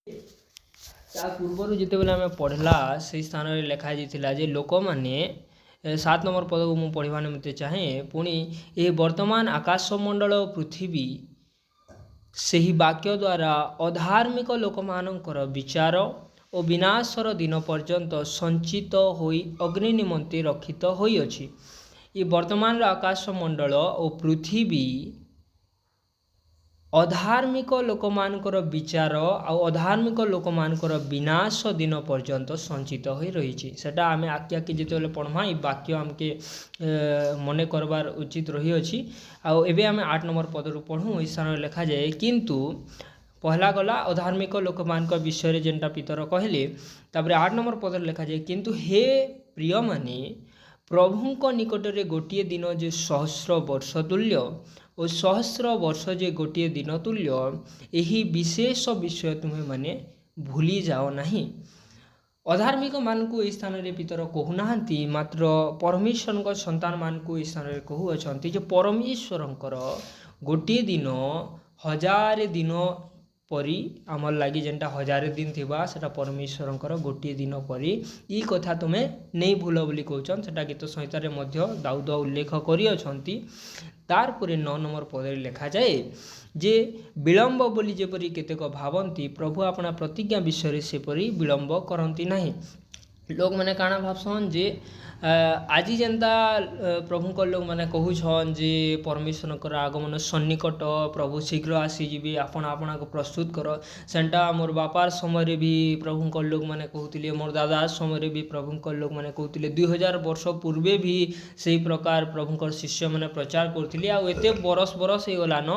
ତା ପୂର୍ବରୁ ଯେତେବେଳେ ଆମେ ପଢ଼ିଲା ସେଇ ସ୍ଥାନରେ ଲେଖା ଯାଇଥିଲା ଯେ ଲୋକମାନେ 7 ନମ୍ବର ପଦକୁ ମୁଁ ପଢ଼ିବା ନିମନ୍ତେ ଚାହେଁ। ପୁଣି ଏହି ବର୍ତ୍ତମାନ ଆକାଶମଣ୍ଡଳ ଓ ପୃଥିବୀ ସେହି ବାକ୍ୟ ଦ୍ୱାରା ଅଧାର୍ମିକ ଲୋକମାନଙ୍କର ବିଚାର ଓ ବିନାଶର ଦିନ ପର୍ଯ୍ୟନ୍ତ ସଞ୍ଚିତ ହୋଇ ଅଗ୍ନି ନିମନ୍ତେ ରକ୍ଷିତ ହୋଇଅଛି। ଏ ବର୍ତ୍ତମାନର ଆକାଶମଣ୍ଡଳ ଓ ପୃଥିବୀ ଅଧାର୍ମିକ ଲୋକମାନଙ୍କର ବିଚାର ଆଉ ଅଧାର୍ମିକ ଲୋକମାନଙ୍କର ବିନାଶ ଦିନ ପର୍ଯ୍ୟନ୍ତ ସଞ୍ଚିତ ହୋଇ ରହିଛି। ସେଟା ଆମେ ଆକି ଆକି ଯେତେବେଳେ ପଢ଼ମା ଏ ବାକ୍ୟ ଆମକେ ମନେ କରବାର ଉଚିତ ରହିଅଛି। ଆଉ ଏବେ ଆମେ 8 ନମ୍ବର ପଦରୁ ପଢ଼ୁ। ଏ ସ୍ଥାନରେ ଲେଖାଯାଏ, କିନ୍ତୁ ପହଲା ଗଲା ଅଧାର୍ମିକ ଲୋକମାନଙ୍କ ବିଷୟରେ ଯେନ୍ଟା ପିତର କହିଲେ। ତାପରେ 8 ନମ୍ବର ପଦରେ ଲେଖାଯାଏ, କିନ୍ତୁ ହେ ପ୍ରିୟମାନେ, ପ୍ରଭୁଙ୍କ ନିକଟରେ ଗୋଟିଏ ଦିନ ଯେ ସହସ୍ର ବର୍ଷ ତୁଲ୍ୟ ଓ ସହସ୍ର ବର୍ଷ ଯେ ଗୋଟିଏ ଦିନ ତୁଲ୍ୟ, ଏହି ବିଶେଷ ବିଷୟ ତୁମେମାନେ ଭୁଲି ଯାଅ ନାହିଁ। ଅଧାର୍ମିକ ମାନଙ୍କୁ ଏହି ସ୍ଥାନରେ ପିତର କହୁନାହାନ୍ତି, ମାତ୍ର ପରମେଶ୍ୱରଙ୍କ ସନ୍ତାନମାନଙ୍କୁ ଏହି ସ୍ଥାନରେ କହୁଅଛନ୍ତି ଯେ ପରମେଶ୍ୱରଙ୍କର ଗୋଟିଏ ଦିନ 1000 ଦିନ ପରି ଆମର ଲାଗି ଯେନ୍ଟା 1000 ଦିନ ଥିବା ସେଟା ପରମେଶ୍ୱରଙ୍କର ଗୋଟିଏ ଦିନ ପରି ଇ କଥା ତୁମେ ନେଇ ଭୁଲ ବୋଲି କହୁଛନ୍। ସେଟା ଗୀତ ସଂହିତାରେ ମଧ୍ୟ ଦାଉଦ ଉଲ୍ଲେଖ କରିଅଛନ୍ତି। ତାରପରେ 9 ନମ୍ବର ପଦରେ ଲେଖାଯାଏ ଯେ ବିଳମ୍ବ ବୋଲି ଯେପରି କେତେକ ଭାବନ୍ତି, ପ୍ରଭୁ ଆପଣା ପ୍ରତିଜ୍ଞା ବିଷୟରେ ସେପରି ବିଳମ୍ବ କରନ୍ତି ନାହିଁ। ଲୋକମାନେ କାଣା ଭାବସନ୍ ଯେ ଆଜି ଯେନ୍ତା ପ୍ରଭୁଙ୍କ ଲୋକମାନେ କହୁଛନ୍ ଯେ ପରମେଶ୍ୱରଙ୍କର ଆଗମନ ସନ୍ନିକଟ, ପ୍ରଭୁ ଶୀଘ୍ର ଆସିଯିବେ, ଆପଣ ଆପଣଙ୍କୁ ପ୍ରସ୍ତୁତ କର। ସେଟା ମୋର ବାପାର ସମୟରେ ବି ପ୍ରଭୁଙ୍କ ଲୋକମାନେ କହୁଥିଲେ, ମୋର ଦାଦା ସମୟରେ ବି ପ୍ରଭୁଙ୍କ ଲୋକମାନେ କହୁଥିଲେ, 2000 ବର୍ଷ ପୂର୍ବେ ବି ସେଇ ପ୍ରକାର ପ୍ରଭୁଙ୍କର ଶିଷ୍ୟମାନେ ପ୍ରଚାର କରୁଥିଲେ। ଆଉ ଏତେ ବରଷ ହେଇଗଲାନ,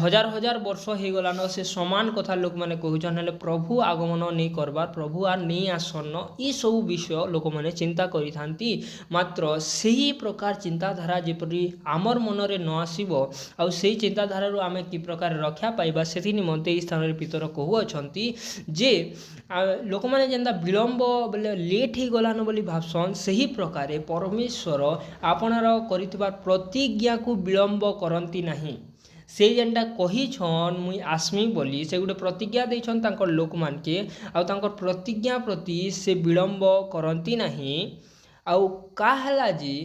ହଜାର ବର୍ଷ ହେଇଗଲାନ, ସେ ସମାନ କଥା ଲୋକମାନେ କହୁଛନ୍। ହେଲେ ପ୍ରଭୁ ଆଗମନ ନେଇ କରବାର, ପ୍ରଭୁ ଆର୍ ନେଇ ଆସନ୍ନ, ଇ ସବୁ ବିଷୟ ଲୋକମାନେ ଚିନ୍ତା କରିଥାନ୍ତି। ମାତ୍ର ସେହି ପ୍ରକାର ଚିନ୍ତାଧାରା ଯେପରି ଆମର ମନରେ ନ ଆସିବ ଆଉ ସେଇ ଚିନ୍ତାଧାରାରୁ ଆମେ କି ପ୍ରକାର ରକ୍ଷା ପାଇବା, ସେଥି ନିମନ୍ତେ ଏହି ସ୍ଥାନରେ ପିତର କହୁଅଛନ୍ତି ଯେ ଲୋକମାନେ ଯେନ୍ତା ବିଳମ୍ବ ବୋଲେ ଲେଟ୍ ହେଇଗଲାନ ବୋଲି ଭାବସନ୍, ସେହି ପ୍ରକାରେ ପରମେଶ୍ୱର ଆପଣର କରିଥିବା ପ୍ରତିଜ୍ଞାକୁ ବିଳମ୍ବ କରନ୍ତି ନାହିଁ। ସେ ଯେନ୍ଟା କହିଛନ୍ ମୁଇଁ ଆସ୍ମି ବୋଲି, ସେ ଗୋଟେ ପ୍ରତିଜ୍ଞା ଦେଇଛନ୍ ତାଙ୍କର ଲୋକମାନକେ, ଆଉ ତାଙ୍କର ପ୍ରତିଜ୍ଞା ପ୍ରତି ସେ ବିଳମ୍ବ କରନ୍ତି ନାହିଁ। ଆଉ କାହା ହେଲା ଯେ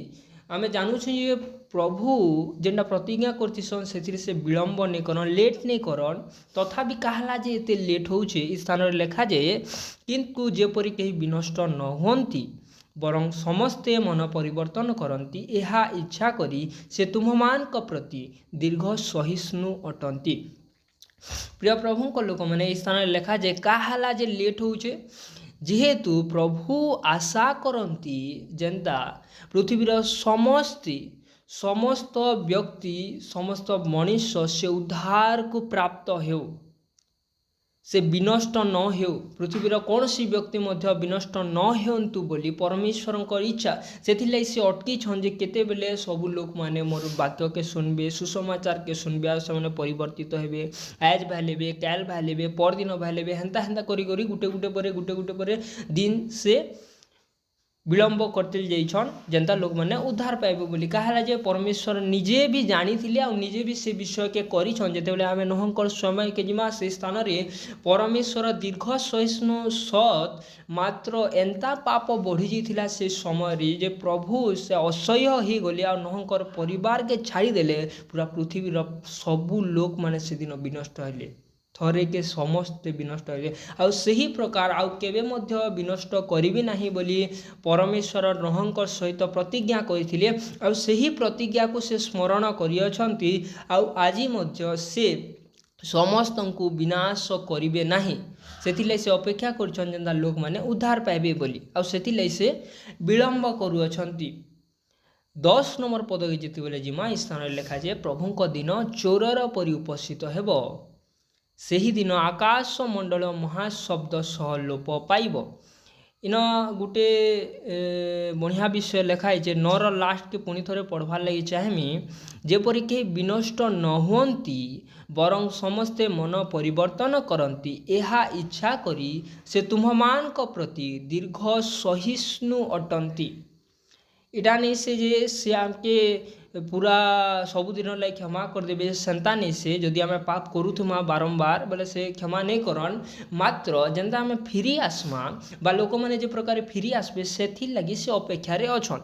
ଆମେ ଜାନୁଛୁ ଯେ ପ୍ରଭୁ ଯେନ୍ଟା ପ୍ରତିଜ୍ଞା କରିଥିସନ୍ ସେଥିରେ ସେ ବିଳମ୍ବ ନେଇ କରନ୍, ଲେଟ୍ ନେଇ କରନ୍। ତଥାପି କାହା ହେଲା ଯେ ଏତେ ଲେଟ୍ ହଉଛେ, ଏ ସ୍ଥାନରେ ଲେଖାଯାଏ, କିନ୍ତୁ ଯେପରି କେହି ବିନଷ୍ଟ ନ ହୁଅନ୍ତି ବରଂ ସମସ୍ତେ ମନ ପରିବର୍ତ୍ତନ କରନ୍ତି, ଏହା ଇଚ୍ଛା କରି ସେ ତୁମମାନଙ୍କ ପ୍ରତି ଦୀର୍ଘ ସହିଷ୍ଣୁ ଅଟନ୍ତି। ପ୍ରିୟ ପ୍ରଭୁଙ୍କ ଲୋକମାନେ ଏହି ସ୍ଥାନରେ ଲେଖାଯାଏ କାହା ହେଲା ଯେ ଲେଟ୍ ହଉଛେ, ଯେହେତୁ ପ୍ରଭୁ ଆଶା କରନ୍ତି ଯେନ୍ତା ପୃଥିବୀର ସମସ୍ତ ବ୍ୟକ୍ତି, ସମସ୍ତ ମଣିଷ ସେ ଉଦ୍ଧାରକୁ ପ୍ରାପ୍ତ ହେଉ, ସେ ବିନଷ୍ଟ ନ ହେଉ, ପୃଥିବୀର କୌଣସି ବ୍ୟକ୍ତି ମଧ୍ୟ ବିନଷ୍ଟ ନ ହେଉନ୍ତୁ ବୋଲି ପରମେଶ୍ୱରଙ୍କର ଇଚ୍ଛା। ସେଥିଲାଗି ସେ ଅଟକିଛନ୍ ଯେ କେତେବେଳେ ସବୁ ଲୋକମାନେ ମୋର ବାକ୍ୟକେ ଶୁଣିବେ, ସୁସମାଚାରକେ ଶୁଣିବେ, ଆଉ ସେମାନେ ପରିବର୍ତ୍ତିତ ହେବେ। ଆଜ ଭାଲେବେ, କାଲ ଭାଲେବେ, ପରଦିନ ଭାଲେବେ, ହେନ୍ତା କରି ଗୋଟେ ପରେ ଦିନ ସେ ବିଳମ୍ବ করতে যাইছন যেନ୍ତା ଲୋକମାନେ ଉଦ୍ଧାର ପାଇବେ ବୋଲି। କାହେଲା ଯେ ପରମେଶ୍ୱର ନିଜେ ବି ଜାଣିଥିଲେ ଆଉ ନିଜେ ବି ସେ ବିଷୟକେ କରିଛନ୍। ଯେତେବେଳେ ଆମେ ନୋହଙ୍କର ସମୟକେ ଯିମା, ସେ ସ୍ଥାନରେ ପରମେଶ୍ୱର ଦୀର୍ଘ ସହିଷ୍ଣୁ ସତ୍, ମାତ୍ର ଏନ୍ତା ପାପ ବଢ଼ି ଯାଇଥିଲା ସେ ସମୟରେ ଯେ ପ୍ରଭୁ ସେ ଅସହ୍ୟ ହେଇଗଲେ ଆଉ ନୋହଙ୍କର ପରିବାରକେ ଛାଡ଼ିଦେଲେ। ପୁରା ପୃଥିବୀର ସବୁ ଲୋକମାନେ ସେଦିନ ବିନଷ୍ଟ ହେଲେ, ଥରେକେ ସମସ୍ତେ ବିନଷ୍ଟ ହେଲେ। ଆଉ ସେହି ପ୍ରକାର ଆଉ କେବେ ମଧ୍ୟ ବିନଷ୍ଟ କରିବି ନାହିଁ ବୋଲି ପରମେଶ୍ୱର ନୋହଙ୍କ ସହିତ ପ୍ରତିଜ୍ଞା କରିଥିଲେ। ଆଉ ସେହି ପ୍ରତିଜ୍ଞାକୁ ସେ ସ୍ମରଣ କରିଅଛନ୍ତି। ଆଉ ଆଜି ମଧ୍ୟ ସେ ସମସ୍ତଙ୍କୁ ବିନାଶ କରିବେ ନାହିଁ, ସେଥିଲାଗି ସେ ଅପେକ୍ଷା କରୁଛନ୍ ଯେନ୍ତା ଲୋକମାନେ ଉଦ୍ଧାର ପାଇବେ ବୋଲି। ଆଉ ସେଥିଲାଗି ସେ ବିଳମ୍ବ କରୁଅଛନ୍ତି। 10 ନମ୍ବର ପଦକେ ଯେତେବେଳେ ଯିମା, ଏ ସ୍ଥାନରେ ଲେଖାଯାଏ ପ୍ରଭୁଙ୍କ ଦିନ ଚୋରର ପରି ଉପସ୍ଥିତ ହେବ, ସେହି ଦିନ ଆକାଶ ମଣ୍ଡଳ ମହାଶବ୍ଦ ସହ ଲୋପ ପାଇବ। ଇନ ଗୋଟେ ବଢ଼ିଆ ବିଷୟ ଲେଖା ହେଇଛେ। 9ର ଲାଷ୍ଟକେ ପୁଣି ଥରେ ପଢ଼ବାର୍ ଲାଗି ଚାହିଁମି, ଯେପରି କେହି ବିନଷ୍ଟ ନ ହୁଅନ୍ତି ବରଂ ସମସ୍ତେ ମନ ପରିବର୍ତ୍ତନ କରନ୍ତି, ଏହା ଇଚ୍ଛା କରି ସେ ତୁମମାନଙ୍କ ପ୍ରତି ଦୀର୍ଘ ସହିଷ୍ଣୁ ଅଟନ୍ତି। इटा नहीं से जे से आमके पूरा सबुदिन लाइक क्षमा करदेवे सेन्ता नहीं से जदि आम पाप करूथुमा बारंबार बोले से क्षमा नहीं करन मात्र जेनता आम फिरी आसमा बा लोक मैंने जो प्रकार फिरी आसबे से लगी से अपेक्षार अच्छन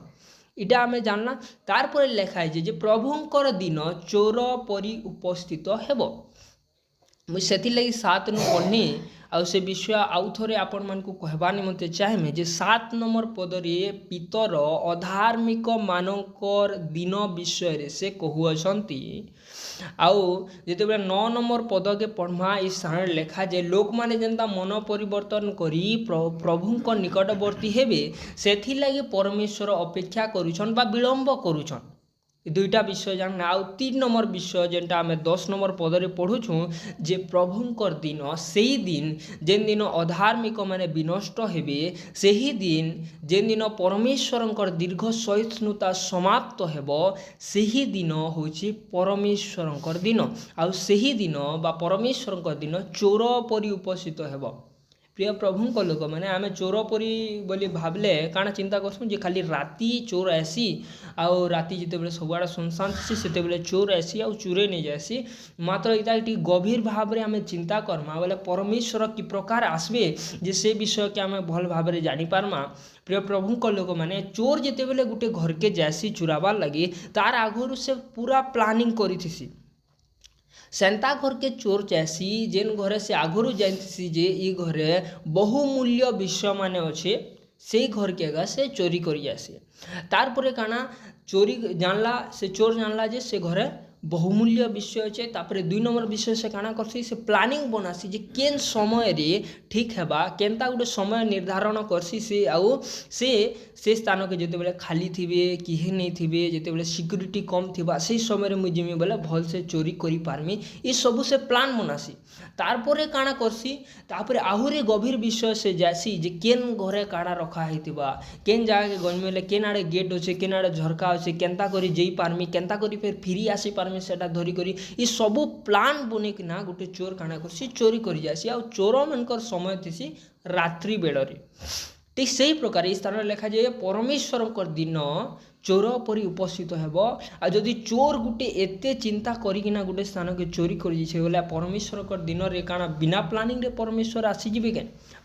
इटा आम जानला तार पर लेखा है जे प्रभुंकर दिन चोर परी उपस्थित हेब मुझे से लगी 7 नु पढ़नी आउ से विषय आउ थे आपण मान कहवा निमंते चाहेमे जे 7 नंबर पदरे पितर अधार्मिक मानकर दिन विषय रे से कहूअछंती आउ जिते 9 नंबर पद के पढ़मा इस स्थान लेखा जे लोक माने जनता मन परिवर्तन करी प्रभुंक निकटवर्ती हेबे सेथि लगी परमेश्वर अपेक्षा करूछन बा विलंब करूछन दुईटा विषय जानना आउ 3 नंबर विषय जेनटा आम 10 नंबर पदरे पढ़ुछूँ जे प्रभुंकर दिन से दिन जेन दिन अधार्मिक माने विनष्ट हेबे सेही दिन जेन दिन परमेश्वरंकर दीर्घ सहिष्णुता समाप्त हेब सेही दिन होछि परमेश्वरंकर दिन आउ सेही दिन बा परमेश्वरंकर दिन चोर परि उपस्थित हेब प्रिय प्रभुंक लोक मैंने आम चोर परी बोली भावले काना चिंता करसुँ जे खाली राति चोर आसी आउ राति जिते सबुआड़े सुनसान थी से चोर आसी आउ चोरे नहीं जासी मात्र इटा गभीर भाव में आम चिंता करमा बोले परमेश्वर कि प्रकार आसबे जे से विषय के आम भल भाव में जानीपारमा प्रिय प्रभुंक लोक मैंने चोर जिते बेले गोटे घर के जासी चुराबार लगी तार आगुरी से पूरा प्लानिंग करी सेंता घर के चोर चासी जेन घरे से आगुरी जानसी जे ई घरे बहुमूल्य विषय माने अच्छे से घर के आगा से चोरी करी जासी तार परे काना चोरी जानला से चोर जानला जे से घरे बहुमूल्य विषय अच्छे तापरे 2 नंबर विषय से काना करसी से प्लानिंग बनासी जे केन समय रे ठीक हेबा केनता गोटे समय निर्धारण करसी से आउ से स्थान के जिते बेले खाली थिबे किहे नहीं थिबे जिते बेले सिक्यूरिटी कम थिबा से समय रे मुई जिमी बेले भल से चोरी करी पारमी ई सबु से प्लान बनासी तारपरे काना करसी तापरे आहुरी गभीर विषय से जासी जे केन घरे काना रखा हेतिबा केन जगह के गजमेले केन आड़े गेट अच्छे केन आड़े झरका अच्छे केनता करी जेई पारमी केनता करी फिर फिरी आसी पारमी सेटा धरी करी ई सबु प्लान बनेकिना गोटे चोर काना करसी चोरी करी जासी आ चोर मनकर समय थिसी रात्रि बेलरे ठीक से ही प्रकार इस स्थान लिखा जाए परमेश्वर दिन चोर परी उपस्थित हेब आ जदि चोर गुटे एते चिंता करिकिना गुटे स्थान के चोरी करि छै बोले परमेश्वर दिन रे काना बिना प्लानिंग रे परमेश्वर आसी जिबे के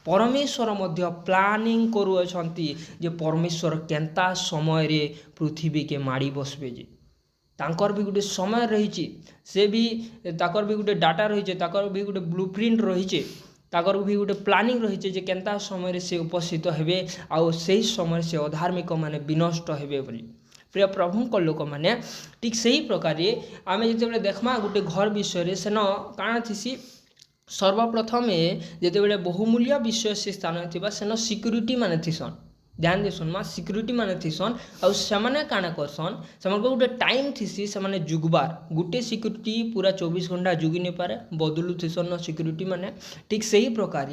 परमेश्वर मध्य प्लानिंग करू अछंती जे परमेश्वर केनता समय रे पृथ्वी के माड़ी बसबे जे तांकर भी गोटे समय रही से भी ताकर भी गोटे डाटा रही ताकर भी गोटे ब्लूप्रिंट रही ताकर भी गोटे प्लानिंग रही जे केनता समय से उपस्थित हेबे आउ से समय से अधार्मिक माने विनष्ट हेबे बोली प्रिय प्रभुंक लोक मैंने ठीक से ही प्रकार आम जिते देखमा गोटे घर विषय सेन काण थी सर्वप्रथम जिते बहुमूल्य विषय से स्थान थी सेन सिक्यूरीटी माने थीसन ध्यान दे सुनमा सिक्यूरीटी माने थीसन आउ सेमाने काना करसन सेमान गोटे टाइम थीसी सेमाने जुगबार गोटे सिक्यूरीटी पूरा 24 घंटा जुगी नहीं पारे बदलू थीसन सिक्यूरीटी माने ठीक से ही प्रकार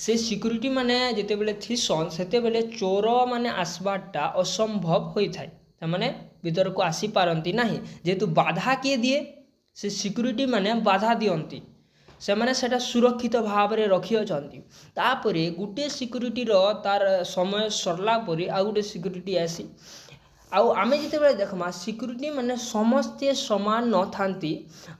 से सिक्यूरीटी माने जिते बेले थीसन सेते बेले चोर माने आसबाटा असंभव होई थाए सेमाने भीतर को आसी पारंती नाही जेतु बाधा किए दिए से सिक्यूरीटी माने बाधा दियंती से मैंने सेटा सुरक्षित भाव में रखी अछंती तापरे गुटे सिक्यूरीटी तार समय सरला परे आ गुटे सिक्यूरीटी आसी आउ आमे जिते देखमा सिक्यूरीटी माने समस्ते समान न थांती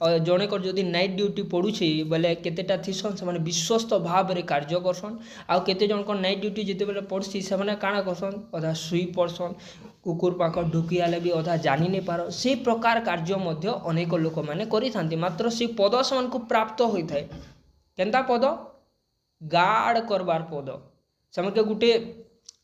जणे कर जदि नाइट ड्यूटी पड़ुछे बोले केतेटा थीसन से माने विश्वस्त भाव में कार्य करसन आउ केते जन को नाइट ड्यूटी जिते बेले पड़सी से माने काना करसन अधा सुई पड़सन कुकुर पाख ढुकी आले भी अधा जानी नहीं पार से प्रकार कार्य मध्य अनेक लोक माने करि थांती मात्र से पद समान को प्राप्त होई थाए केनता पद गार्ड करबार पद समान के गुटे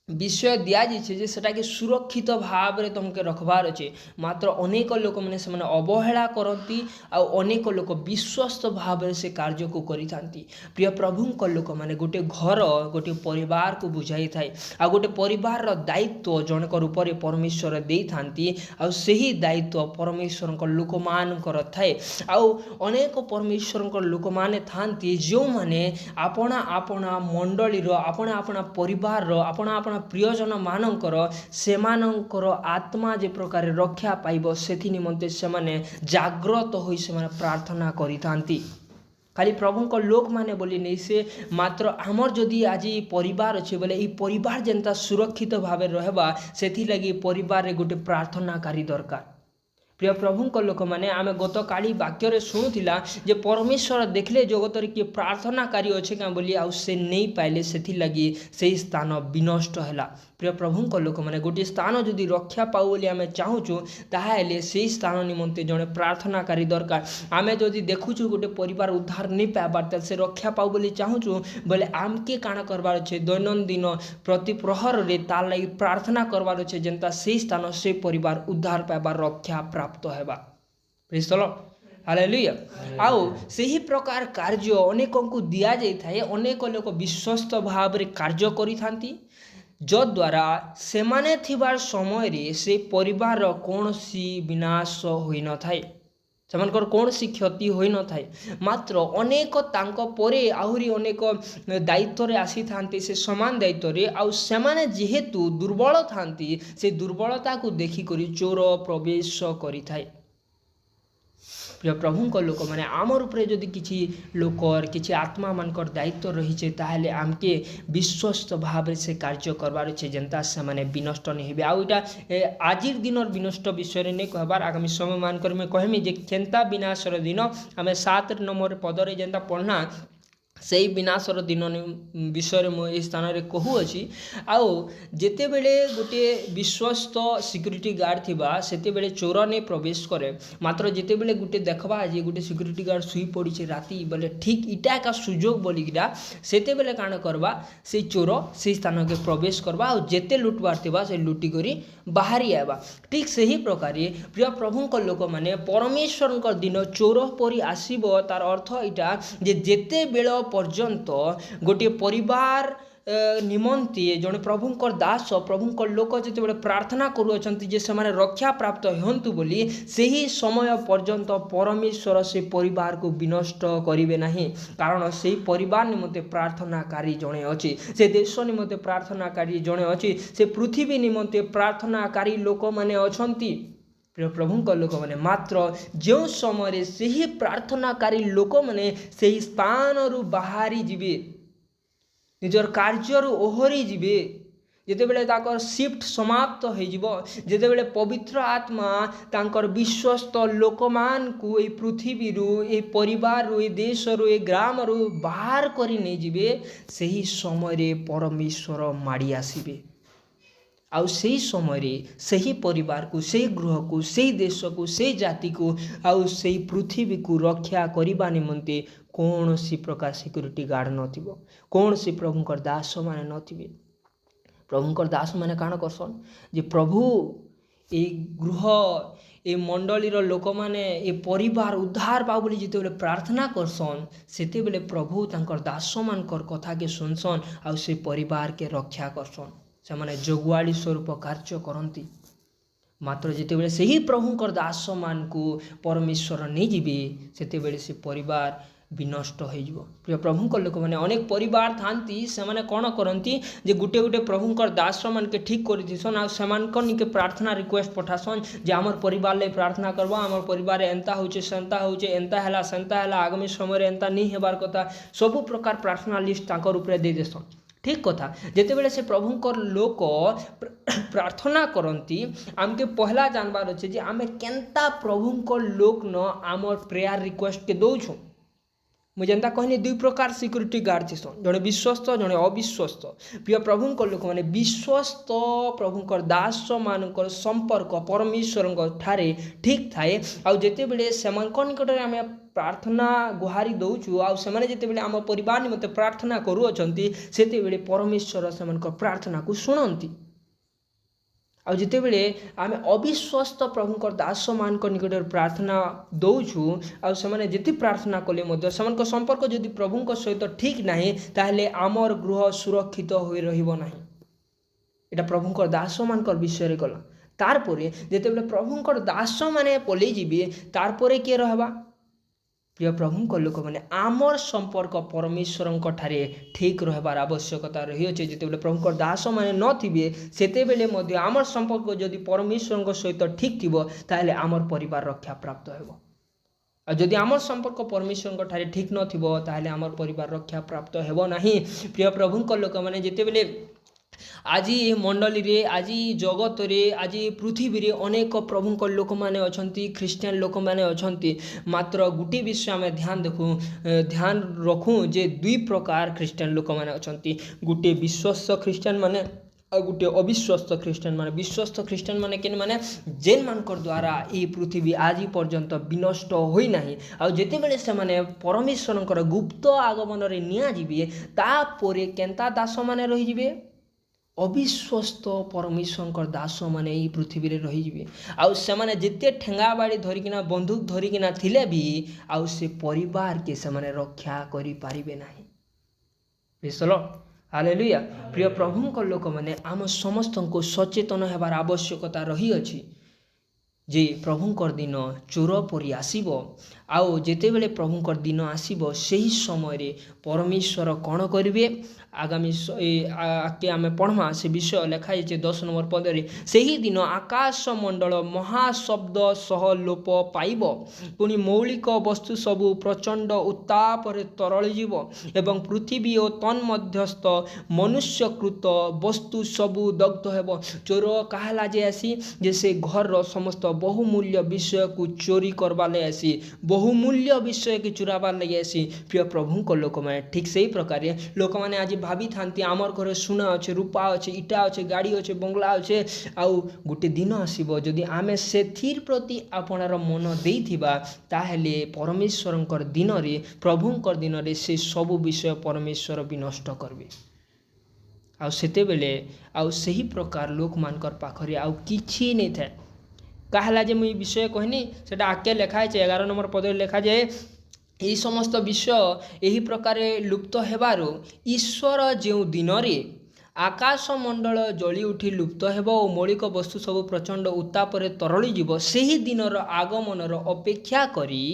विषय दिया जे सेटा के सुरक्षित भाव में तुमके रखबार अच्छे मात्र अनेक लोक मैंने से अवहेला करती अनेक लोक विश्वस्त भाव से कार्य को करि थांती प्रिय प्रभुंक लोक मैंने गोटे घर गोटे परिवार को बुझाई थाए आ गोटे परिवार दायित्व जनकर ऊपर परमेश्वर दे थांती आ सही दायित्व परमेश्वर लोक मान थाए आउ अनेक परमेश्वर लोक माने थांती जो माने आपना आपना मंडलीर आपना आपना परिवार आपना आपना प्रियजन मानकर सेमानकर आत्मा जे प्रकार रक्षा पाइब सेथि निमंते सेमाने जाग्रत होई सेमाने प्रार्थना करिथांती खाली प्रभु को लोक माने बोली नहीं से मात्र आमर जदि आज परिवार अच्छे बोले ये परिवार जेनता सुरक्षित भाव रहबा सेथि लगी परिवार रे गोटे प्रार्थनाकारी दरकार। प्रिय प्रभु लोक मैंने आम गत काली वाक्य शुणुला जे परमेश्वर देखले जगत किए प्रार्थनाकारी अच्छे क्या बोली आउ से नहीं पाइले से लगी से स्थान विनष्ट है। प्रिय प्रभु लोक मैंने गोटे स्थान जदि रक्षा पाऊ बोली आम चाहूँ ताहले से स्थान निमंते जड़े प्रार्थनाकारी दरकार। आम जदि देखुचु गोटे परिवार उद्धार नहीं पाइबार से रक्षा पाऊ बोली चाहूँ बोले आमके काण करवार अच्छे दैनंदिन प्रति प्रहर रे तार लगी प्रार्थना करवार अच्छे जेनता से स्थान से परिवार उद्धार पाइबार रक्षा प्राप्त हेबा। Praise the Lord, hallelujah. आउ सही प्रकार कार्य अनेकों को दिया जाए, अनेक लोक विश्वस्त भाव रे कार्य करि थांती जद्वारा सेमाने थिबार समय रे से परिवार कौनसी विनाश होई न थाए, सेमानकर कौनसी क्षति होई न थाए, मात्र अनेक तांको परे आहुरी अनेक दायित्व रे आसी थांती से समान दायित्व रे आउ सेमाने जेहेतु दुर्बल थांती से दुर्बलता को देखी करी चोर प्रवेश करि थाए। प्रिय प्रभु लोक मैंने आमर उपरे जदि किसी लोकर किसी आत्मा मानकर दायित्व रही ताहले आमके विश्वस्त भाव से कार्य करवार अच्छे जेनता से माने विनष्ट नहीं हे। आउ इटा आजिर दिन विनष्ट विषय नहीं कहबार आगामी समय मानकर मैं कहमी जे केनता विनाशर दिन आम 7 नंबर पदरे जेनता पढ़ना से विनाशर दिन विषय मुझे स्थान में कहूँगी। आउ जिते बेले गोटे विश्वस्त सिक्यूरीटी गार्ड थिबा सेते बेले चोर ने प्रवेश करे, मात्र जिते बेले गोटे देखबा जे गोटे सिक्यूरीटी गार्ड सुई पड़ी राति बोले ठीक इटा का सुजोग बोलिकिरा सेते बेले काण करबा से चोर से स्थान के प्रवेश करबा और जेते लुटबार थिबा से लुटी करी बाहरी आवा। ठीक सही प्रकार प्रिय प्रभु लोक मैंने परमेश्वर दिन चोर परी आसीबो तार अर्थ इटा जे जेते बेल पर्यंत गोटे परिवार निमंती जड़े प्रभुंकर दास प्रभुंकर लोक जिते प्रार्थना करुँच जे से रक्षा प्राप्त हंतु बोली सही समय पर्यंत परमेश्वर से परिवार को विनष्ट करेंगे नहीं, कारण से परिवार निमंते प्रार्थनाकारी जड़े अच्छी, से देश निमंते प्रार्थनाकारी जड़े अच्छी, से पृथ्वी निमंते प्रार्थनाकारी लोक मैंने अच्छी। प्रिय प्रभु लोक मैंने मात्र जो समय से ही प्रार्थनाकारी लोक मैंने से स्थान बाहरी जीवे निजर कार्य ओहरी जीवे जिते बेले ताकर शिफ्ट समाप्त हो जिते बेले पवित्र आत्मा तांकर विश्वस्त लोक मान को ए पृथ्वी ए परिवार ए देश ए ग्राम बाहर करी नहीं जीवे सही समय परमेश्वर माड़ी आसीबे। आउ सही समय सही परिवार को सही गृह को सही देश को सही जाति को आउ सही पृथ्वी को रक्षा करने निमंते कौन सी प्रकार सिक्यूरीटी गार्ड नथिबो, कौन सी प्रभुंकर दास माने नथिबे। प्रभुंकर दास माने काण करसन जे प्रभु ए गृह ए मंडलीर लोक माने ए परिवार उद्धार पाओ बोली जिते बेले प्रार्थना करसन सेते बेले प्रभु तांकर दास मानकर कथा के सुनसन आउ से परिवार के रक्षा करसन, से माने जगुआड़ी स्वरूप कार्य करती। मात्र जिते से ही प्रभुंकर दास मान को परमेश्वर नहीं जीवे सेते से परिवार विनष्ट हो। प्रिय प्रभुंकर लोक मैंने अनेक परिवार थांती से माने कौन करती जे गुटे गुटे प्रभुंकर दास मान के ठीक कर दीसन आ के प्रार्थना रिक्वेस्ट पठासन जे आमर परिवार ले प्रार्थना करबा, आमर परिवार एंता होचे सेंता होचे एंता हैला सेंता हैला आगामी समय एंता नहीं हेबार कथा सबु प्रकार प्रार्थना लिस्ट तांकर ऊपर दे देसन। ठीक कथा जिते बेले से प्रभुंकर लोक प्रार्थना करती आमके पहला जानबार अच्छे जे आमे केनता प्रभुंकर लोक न आमर प्रेयर रिक्वेस्ट के दौछुँ। मुझे जेनता कहनी 2 प्रकार सिक्यूरीटी गार्ड थी जड़े विश्वस्त जड़े अविश्वस्त। प्रिय प्रभुंकर लोक मैंने विश्वस्त प्रभुंकर दास मानकर संपर्क परमेश्वर ठारे ठीक थाए आउ जेते बेले सेमानक निकटरे आमे प्रार्थना गुहारी दौचु आउ सेमाने जेते बेले आम परिवार निमंते प्रार्थना करूअछंती सेते बेले परमेश्वर सेमानक प्रार्थना को सुनंती। आउ जिते बेले आमे अविश्वस्त प्रभुंकर दास मानक निकट प्रार्थना दौचु आउ सेमाने जेति प्रार्थना कले मध्य सेमानक संपर्क जदि प्रभुंक सहित ठीक नाही ताहले आमर गृह सुरक्षित होई रहिबो नाही। एटा प्रभुंकर दास मानकर विषय रे गला। तारपरे जेते बेले प्रभुंकर दास माने पले जीवे तारपरे के रहबा प्रिय प्रभुंकर लोक मैंने आमर संपर्क परमेश्वर ठारे ठीक रहबार आवश्यकता रही अच्छे। जिते बेले प्रभुंकर दास माने नथिबे सेते बेले मध्य आमर संपर्क जदि परमेश्वर सहित ठीक थिबो ताहले आमर परिवार रक्षा प्राप्त हेबो। जदि आम संपर्क परमेश्वर ठारे ठीक नथिबो ताहले आमर परिवार रक्षा प्राप्त हेबो नाही। प्रिय प्रभुंक लोक माने जेतेबेले आज ये मंडली रे आज जगत रे आज पृथ्वी रे अनेक प्रभुंक लोक माने अछंती ख्रिस्टियन लोक माने अछंती मात्र गुटी विषय आम ध्यान रखूँ जे दुई प्रकार ख्रिस्टियन लोक माने अछंती गुटे विश्वस्त ख्रिस्टियन माने आ गुटे अविश्वस्त ख्रिस्टियन माने। विश्वस्त ख्रिस्टियन माने केन माने जेन मानकर द्वारा ये पृथ्वी आज पर्यंत विनष्ट होई नाही आ जेतेबेले से माने परमेश्वरंकर गुप्त आगमन रे निया जिबे तापरे केंता दास माने रही जिबे अविश्वस्त परमेश्वर दास माने ये पृथ्वी रे रही जिबे आउ से माने जेते ठेंगा बाड़ी धरिकिना बंदूक धरिकिना थिले भी आउ से परिवार के से माने रक्षा करि पारिबे नाही। बिसलो हालेलुया। प्रिय प्रभुंक लोक माने आम समस्त को सचेतन हेबार आवश्यकता रही अछि जे प्रभुंकर दिन चोर परि आसीबो आउ जेतेबेले प्रभुंकर दिन आसीबो सेही समय रे परमेश्वर कौन करिवे आगामी आके आमे पढ़मा से विषय लिखाई 10 नंबर पदरे सेही दिन आकाश मंडल महाशब्द सह लोप पाइब पुनि मौलिक वस्तु सबु प्रचंड उत्ताप रे तरल जीव एवं पृथ्वी और तन मध्यस्थ मनुष्यकृत वस्तु सबु दग्ध हेब। चोर कहला जे आसी जे से घर रो समस्त बहुमूल्य विषय को चोरी करबा ले आसी बहुमूल्य विषय के चुराबा लगे आसी। प्रिय प्रभु को लोक माने ठीक सही प्रकार लोक माने आज भाभी थांती आमर घरे सुना अच्छे रूपा अच्छे इटा अच्छे गाड़ी अच्छे बंगला अच्छे आउ गोटे दिन आसीबो जदि आमे सेथिर प्रति आपणार मन देइथिबा ताहेले परमेश्वरंकर दिन रे प्रभुंकर दिन रे से सब विषय परमेश्वर विनष्ट करबे आउ सेते बेले आउ सही प्रकार लोक मानकर पाखरे आउ किछि नै थाए कहला जे मुई विषय कहनी सेटा आके लिखा है 11 नंबर पदे लिखा जाए यही समस्त विषय यही प्रकार लुप्त हेबारु ईश्वर जो दिन रे आकाश मंडल जली उठी लुप्त हेब और मौलिक वस्तु सब प्रचंड उत्ताप रे तरली जीव सेही दिनर आगमनर अपेक्षा करी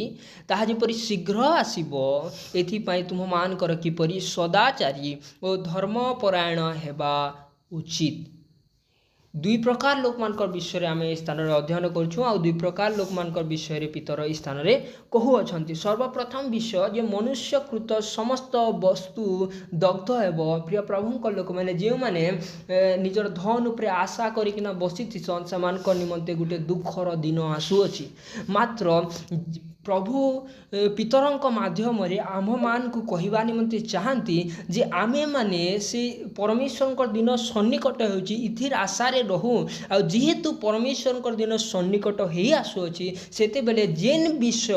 ताहा जेपरि शीघ्र आसीबो एथिपाई तुम मानकर किपरि सदाचारी और धर्मपरायण हेबा उचित। दुई प्रकार लोक मानकर विषय आम स्थान अध्ययन करूँ आ दुई प्रकार लोक मानकर विषय पितर स्थान में कहू अच्छा। सर्वप्रथम विषय जे मनुष्यकृत समस्त वस्तु दग्ध हेब। प्रिय प्रभु लोक मैंने जो मैंने निजर धन उपर आशा करना बसी से निमंते गोटे दुखर दिन आसुअछि मात्र प्रभु पितरंक माध्यम आम मान को कहवा निमंते चाहती जे आमे माने से परमेश्वर दिन सन्निकट होची इथिर आशारे रहू आ जेहेतु परमेश्वर दिन सन्निकट हो आसुअछि सेते बेले जेन विषय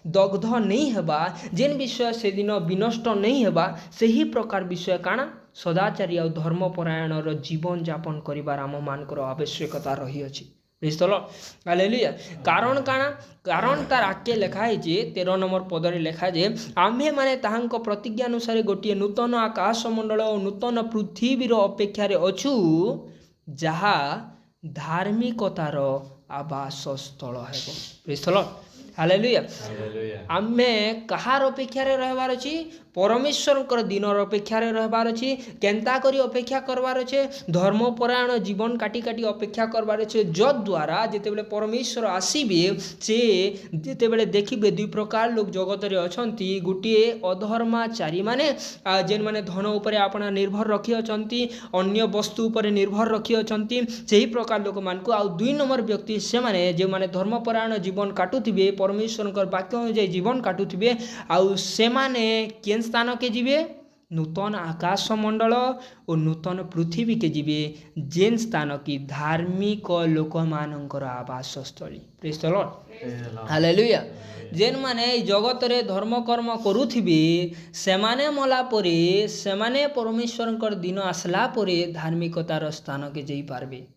दग्ध नहीं हेबा जेन विषय से दिन विनष्ट नहीं हेबा सही प्रकार विषय काना सदाचारी और धर्मपरायण जीवन यापन करिबार आम मानकर आवश्यकता रही अछि। हालेलुया। कारण काना कारण तार आके लिखा है 13 नंबर पदरे लिखा जे आम्भे माने ताहांक प्रतिज्ञा अनुसार गोटे नूतन आकाश मंडल और नूतन पृथ्वीर अपेक्षा अछु जहा धार्मिकतार आवास स्थल हेबो। Praise the Lord. हालेलुया। आमे कहार अपेक्षा रहबार अछि परमेश्वर दिनर अपेक्षा रहबार अछि केंता करी अपेक्षा करबार अछि धर्मपरायण जीवन काटी काटी अपेक्षा करबार अछि जद्वारा जेतेबेले परमेश्वर आसीबे से जेतेबेले देखिबे दुई प्रकार लोक जगत रे अछंती गोटे अधर्माचारी माने जेन माने धन उपरे आपना निर्भर रखी अछंती अन्य वस्तु उपरे निर्भर रखी अछंती सेही प्रकार लोक मानकु आ दुई नंबर व्यक्ति से माने जे माने धर्मपरायण जीवन काटुथिबे परमेश्वर वाक्य अनुसार जीवन काटुथिबे आउ से माने केन स्थान के जीवे नूतन आकाश मंडल और नूतन पृथ्वी के जीवे जेन स्थान की धार्मिक लोक मानकर आवास स्थली। Praise the Lord. हालेलुया। जेन माने जगत रे धर्म कर्म करुथिबे सेमाने मला परे सेमाने परमेश्वरंकर दिन आसला परे धार्मिकतार स्थान के जाई पारबे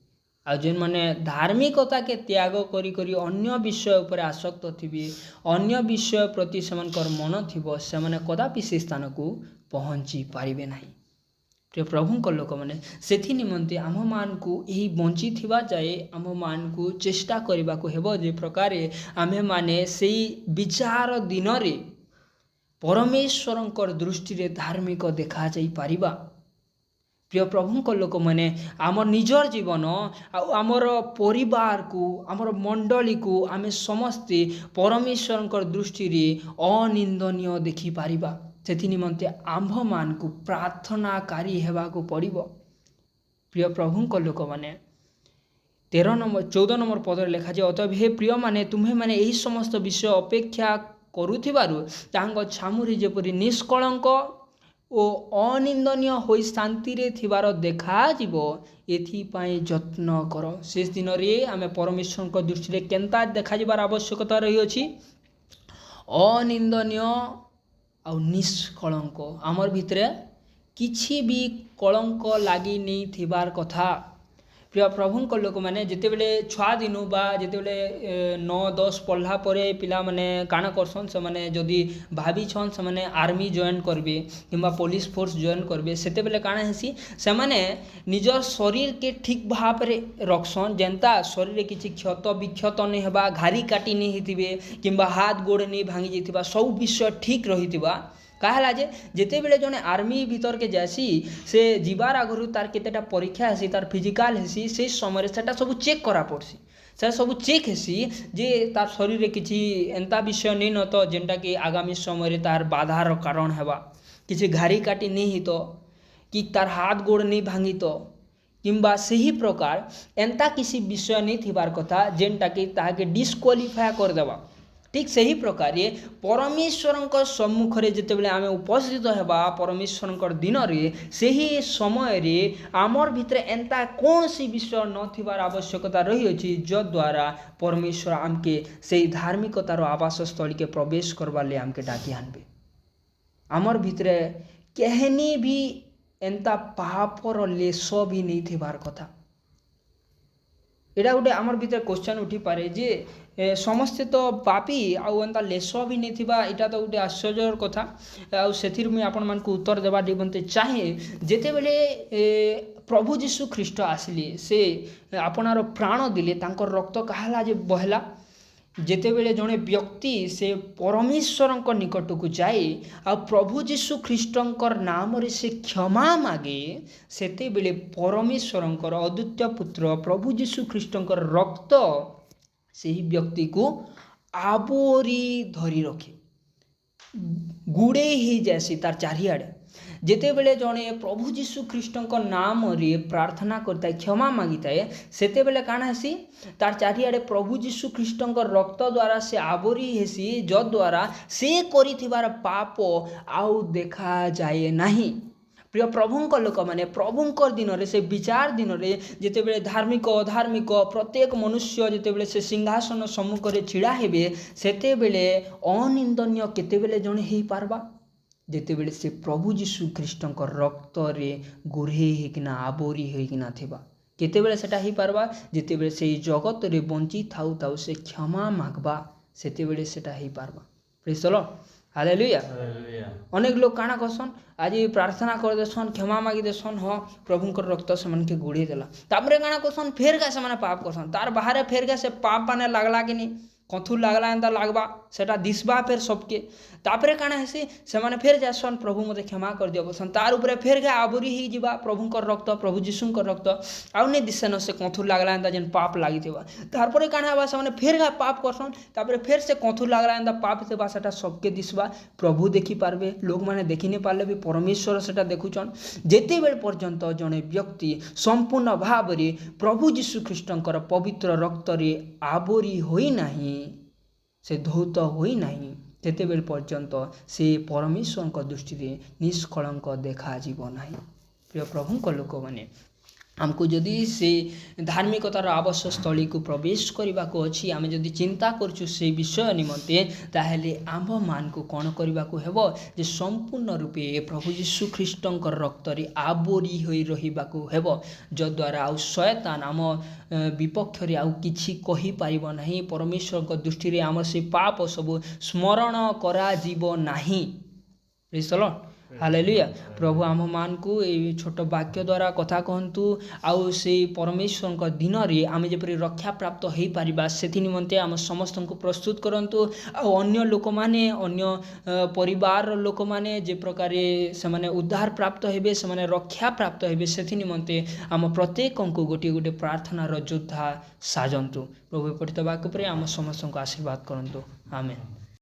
आ जेन माने धार्मिकता के त्याग करी करी अन्य विषय उपर आसक्त थिबे अन्य विषय प्रति सेमानकर मन थिबो सेमाने कदापि से स्थान को पहुँची पारिबे नाही। प्रिय प्रभुंक लोक माने सेथि निमंते आम मान को यही बंची थिबा जाए आम मान को चेष्टा करबा को हेबो जे प्रकार आमे माने सेही विचार दिन रे परमेश्वरंकर दृष्टि रे धार्मिक देखा जाई पारिबा। प्रिय प्रभु लोक मैंने आम निजर जीवन आमर परिवार को आमर मंडली को आम समस्ते परमेश्वर दृष्टि अनिंदनीय देखिपर से निमंते आम्भ मान को प्रार्थनाकारी हेबाकु पड़िबो। प्रिय प्रभु लोक मैंने 14 नंबर पदर लिखा जाए अतएव हे प्रिय माने तुम्हें माने यही समस्त विषय अपेक्षा करुथिबारु तांको छामुरी जेपरि निष्कलंक ओ अनिंदनीय होई शांति रे थिबार देखा जीवो एथिपाई यत्न कर। शेष दिन रे आमे परमेश्वर को दृष्टि रे केनता देखा जिबार आवश्यकता रही अछि अनिंदनीय आ निष्कलंक आमर भितरे किछि भी कलंक लागी नहीं थिबार कथा। प्रिय प्रभु लोक मैंने जिते बड़े छुआ दिनु बा जिते बड़े 9-10 पढ़ला परे पिला माने काना करसन से माने जदि भाभी छन से माने आर्मी जॉइन करबे किंबा पुलिस फोर्स जॉइन करबे सेते बेले काना हेसी से माने निजर शरीर के ठीक भाव रे रखसन जेंता शरीर रे किछि क्षत विक्षत नहीं हेबा घारी काटी नहीं हितिबे किंबा हाथ गोड़ नहीं भांगी जितिबा सब विषय ठीक रहितिबा कहला जे जेते बेले जने आर्मी भीतर के जासी से जीवार आगरु तार केतेटा परीक्षा हेसी तार फिजिकल हेसी से समय सेटा सब चेक करा पड़सी से सब चेक हेसी जे तार शरीर रे किछि एंता विषय नहीं न तो जेंटा कि आगामी समय रे तार बाधार कारण हेबा किछि घारी काटी नहीं हितो कि तार हाथ गोड़ नहीं भांगी तो किंबा सही प्रकार एंता किसी विषय नहीं थिबार कथा जेंटा कि ताके डिस्क्वालिफाई कर देबा। ठीक सही प्रकार परमेश्वर सम्मुख रे जितेबले आमे उपस्थित हेबा परमेश्वर दिन रे सही समय रे आमर भितर एंता कौन सी विषय न थिबार आवश्यकता रही अछि जो द्वारा परमेश्वर आमके सही धार्मिकतार आवास स्थल के प्रवेश करवा ले आमके डाकी आनबे। आमर भितर केहनी भी एंता पापर लेस भी नहीं थिबार कथा। एटा गोटे आमर भितर क्वेश्चन उठी पारे जे समस्ते तो पापी आउ एंता लेस भी नहीं थिबा एटा तो गोटे आश्चर्यर कथा आउ सेथिर मुई आपण मान को उत्तर देबा निमंते चाहे जेते बेले प्रभु जीशु ख्रीष्ट आसिले से आपनार प्राण दिले तांकर रक्त कहला जे बहला जेते बेले जने व्यक्ति से परमेश्वर निकट को जाए आ प्रभु जीशु ख्रीष्टंकर नाम रे से क्षमा मागे सेते बेले परमेश्वर अद्वितीय पुत्र प्रभु जीशु ख्रीष्टंकर रक्त सही व्यक्ति को आबोरी धरी रखे गुड़े ही जैसी तार चारिआडे जेते बेले जने प्रभु जीशु ख्रीष्टंक नाम रे प्रार्थना करता है क्षमा मागिता है सेते बेले काना हेसी तार चारिआडे प्रभु जीशु ख्रीष्टंक रक्त द्वारा से आबोरी हेसी जो द्वारा से करिथिबार पाप आउ देखा जाए नहीं। प्रिय प्रभुंक लोक माने प्रभुंकर दिन रे से विचार दिन रे जेते बेले धार्मिक अधार्मिक प्रत्येक मनुष्य जेते बेले से सिंहासन सम्मुख रे छिड़ा हेबे सेते बेले अनिंदनीय केते बेले जने हेई पारबा जेते बेले से प्रभु जीशु ख्रीष्टंकर रक्त रे गुरे हेकिना आबोरी हेकिना थिबा केते बेले सेटा हेई पारबा जेते बेले से जगत रे बंची थाउ थाउ से क्षमा मागबा सेते बेले सेटा हेई पारबा। Praise the Lord hallelujah. अनेक लोग काना करसन आज प्रार्थना कर देसन क्षमा मागी देसन हाँ प्रभुंकर रक्त से मन के गुड़ी देला तापरे काना करसन फेर का से पाप करसन तार बाहर फेर का से पाप माने लागला कि नहीं कथु लागला एंता लागबा सेटा दिसबा फेर सबके तापरे काना हेसी से माने फेर जासन प्रभु मते क्षमा कर दियो बसन तार ऊपर फेर के आबोरी ही जिबा प्रभुंकर रक्त प्रभु जीशुंकर रक्त आउ ने दिसन से कथु लागला एंता जेन पाप लागिथिबा तारपरे काना हबा से माने फेर का पाप करसन तापरे फेर से कथु लागला एंता पाप सेबा सेटा सबके दिसबा प्रभु देखि पारबे लोग माने देखि नै पारले भी परमेश्वर सेटा देखुचन जेते बेल पर्यंत जने व्यक्ति संपूर्ण भाव रे प्रभु जीशु ख्रीष्टंकर पवित्र रक्त रे आबोरी होई नाही से धौत होई नाही तेते बेल पर्यंत से परमेश्वर दृष्टि रे निष्कलंक देखा जीव नाही। प्रिय प्रभु लोक माने आमको जदि से धार्मिकतार आवास स्थली को प्रवेश करने को अच्छी आम जदि चिंता करछु से विषय निमंते ताहेले आम मान को कौन करने को हेबो जे संपूर्ण रूपे प्रभु जीशु ख्रीष्टंकर रक्त रे आबोरी होई रहिबाको हेबो जो द्वारा आउ शयतान आम विपक्ष रे आउ किछि कहि पारिबो नाही परमेश्वर को दृष्टि रे आम से पाप सब स्मरण करा जीवो नाही। Praise the Lord hallelujah. प्रभु आम मान को छोट वाक्य द्वारा कथा कहतु आउ से परमेश्वर दिन में आम जपरी रक्षा प्राप्त हो पार से निमंते आम समस्त को प्रस्तुत करंतु अन्य लोक माने अन्य परिवार लोक माने जे प्रकार से उद्धार प्राप्त हेबे से रक्षा प्राप्त हेबे से निमंते आम प्रत्येक को गोटे गोटे प्रार्थनार योद्धा साजंतु। प्रभु पठित वाक्य पर आम समस्त को आशीर्वाद करंतु। आमेन।